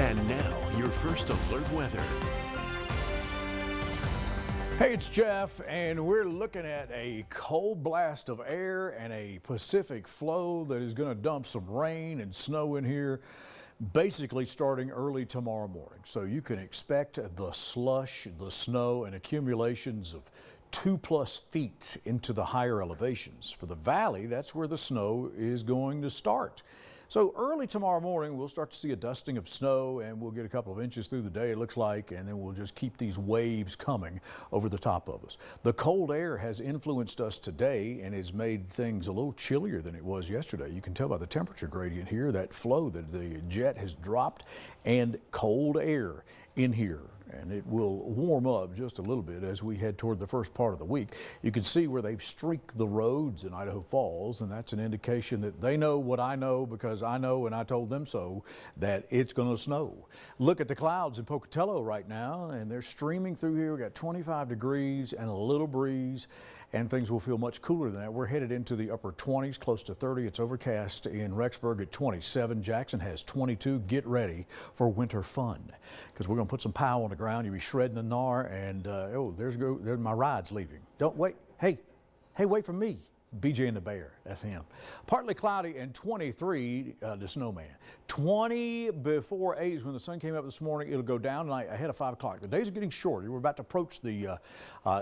And now, your first alert weather. Hey, it's Jeff, and we're looking at a cold blast of air and a Pacific flow that is going to dump some rain and snow in here, basically starting early tomorrow morning. So you can expect the slush, the snow, and accumulations of 2+ feet into the higher elevations. For the valley, that's where the snow is going to start. So early tomorrow morning, we'll start to see a dusting of snow, and we'll get a couple of inches through the day, it looks like, and then we'll just keep these waves coming over the top of us. The cold air has influenced us today and has made things a little chillier than it was yesterday. You can tell by the temperature gradient here, that flow, that the jet has dropped, and cold air in here. And it will warm up just a little bit as we head toward the first part of the week. You can see where they've streaked the roads in Idaho Falls, and that's an indication that they know what I know, because I know and I told them so, that it's going to snow. Look at the clouds in Pocatello right now, and they're streaming through here. We got 25 degrees and a little breeze, and things will feel much cooler than that. We're headed into the upper 20s, close to 30. It's overcast in Rexburg at 27. Jackson has 22. Get ready for winter fun, because we're going to put some pow on the ground. You'll be shredding the gnar, and there's my ride's leaving. Don't wait. Hey, wait for me. BJ and the Bear, that's him. Partly cloudy and 23, the snowman. 20 before 8 is when the sun came up this morning. It'll go down tonight ahead of 5 o'clock. The days are getting shorter. We're about to approach the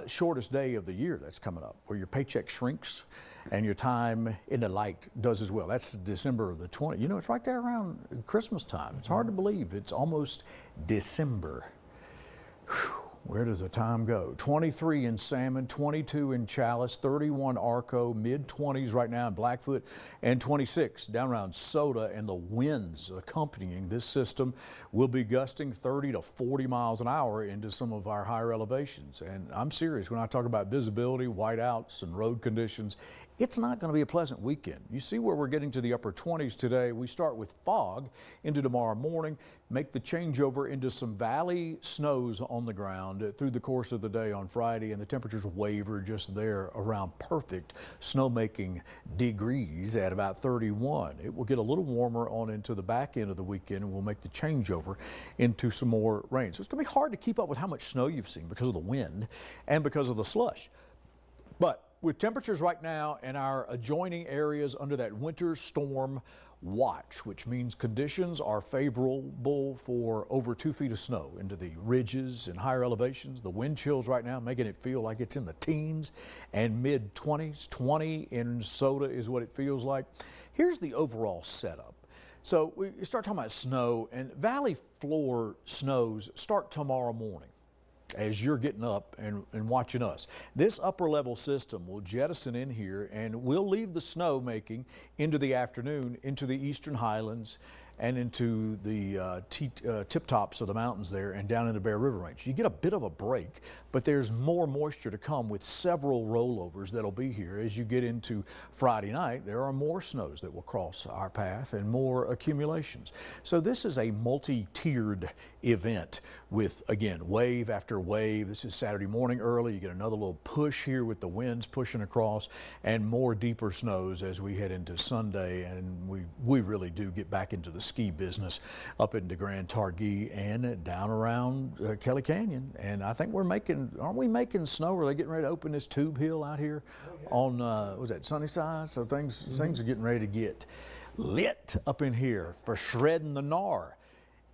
shortest day of the year that's coming up, where your paycheck shrinks and your time in the light does as well. That's December the 20th. You know, it's right there around Christmas time. It's hard to believe. It's almost December. Whew. Where does the time go? 23 in Salmon, 22 in Chalice, 31 Arco, mid-20s right now in Blackfoot, and 26 down around Soda. And the winds accompanying this system will be gusting 30 to 40 miles an hour into some of our higher elevations. And I'm serious when I talk about visibility, whiteouts, and road conditions. It's not going to be a pleasant weekend. You see where we're getting to the upper 20s today. We start with fog into tomorrow morning, make the changeover into some valley snows on the ground through the course of the day on Friday, and the temperatures waver just there around perfect snowmaking degrees at about 31. It will get a little warmer on into the back end of the weekend, and we'll make the changeover into some more rain. So it's going to be hard to keep up with how much snow you've seen because of the wind and because of the slush. But with temperatures right now in our adjoining areas under that winter storm watch, which means conditions are favorable for over 2 feet of snow into the ridges and higher elevations. The wind chills right now making it feel like it's in the teens and mid-20s. 20 in Soda is what it feels like. Here's the overall setup. So we start talking about snow, and valley floor snows start tomorrow morning as you're getting up and watching us. This upper level system will jettison in here, and we'll leave the snow making into the afternoon into the eastern highlands and into the tip tops of the mountains there and down into Bear River Range. You get a bit of a break, but there's more moisture to come with several rollovers that'll be here. As you get into Friday night, there are more snows that will cross our path and more accumulations. So this is a multi-tiered event with, again, wave after wave. This is Saturday morning early. You get another little push here with the winds pushing across, and more deeper snows as we head into Sunday, and we really do get back into the ski business up into Grand Targhee and down around Kelly Canyon. And I think aren't we making snow? Are they getting ready to open this tube hill out here on, was that Sunnyside? So things are getting ready to get lit up in here for shredding the gnar.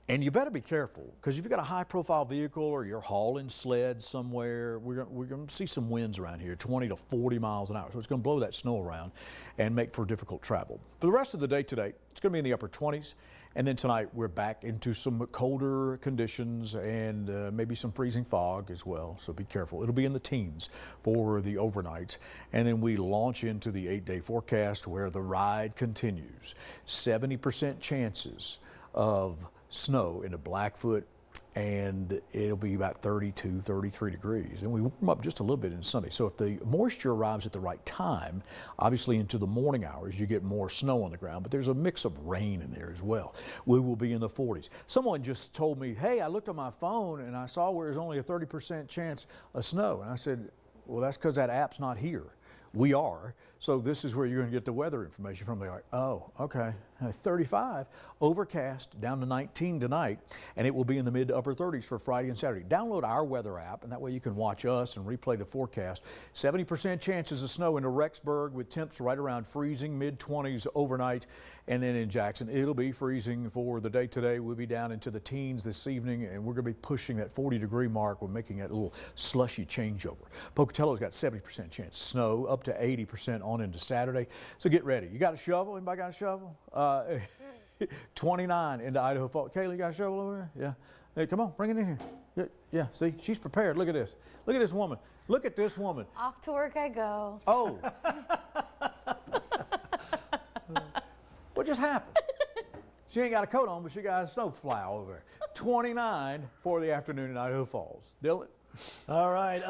And you better be careful, because if you've got a high-profile vehicle or you're hauling sleds somewhere, we're going to see some winds around here, 20 to 40 miles an hour. So it's going to blow that snow around and make for difficult travel. For the rest of the day today, it's going to be in the upper 20s. And then tonight, we're back into some colder conditions and maybe some freezing fog as well. So be careful. It'll be in the teens for the overnights. And then we launch into the 8-day forecast, where the ride continues. 70% chances of snow into Blackfoot, and it'll be about 32, 33 degrees. And we warm up just a little bit in Sunday. So if the moisture arrives at the right time, obviously into the morning hours, you get more snow on the ground, but there's a mix of rain in there as well. We will be in the 40s. Someone just told me, hey, I looked on my phone and I saw where there's only a 30% chance of snow. And I said, well, that's because that app's not here. We are. So this is where you're going to get the weather information from. They're like, oh, okay. 35, overcast down to 19 tonight, and it will be in the mid to upper 30s for Friday and Saturday. Download our weather app, and that way you can watch us and replay the forecast. 70% chances of snow into Rexburg with temps right around freezing, mid-20s overnight, and then in Jackson, it'll be freezing for the day today. We'll be down into the teens this evening, and we're going to be pushing that 40-degree mark. We're making that little slushy changeover. Pocatello's got 70% chance snow, up to 80% on into Saturday. So get ready. You got a shovel? Anybody got a shovel? 29 into Idaho Falls. Kaylee, you got a shovel over there? Yeah. Hey, come on, bring it in here. Yeah, see, she's prepared. Look at this. Look at this woman. Look at this woman. Off to work I go. Oh. What just happened? She ain't got a coat on, but she got a snow plow over there. 29 for the afternoon in Idaho Falls. Dylan? All right.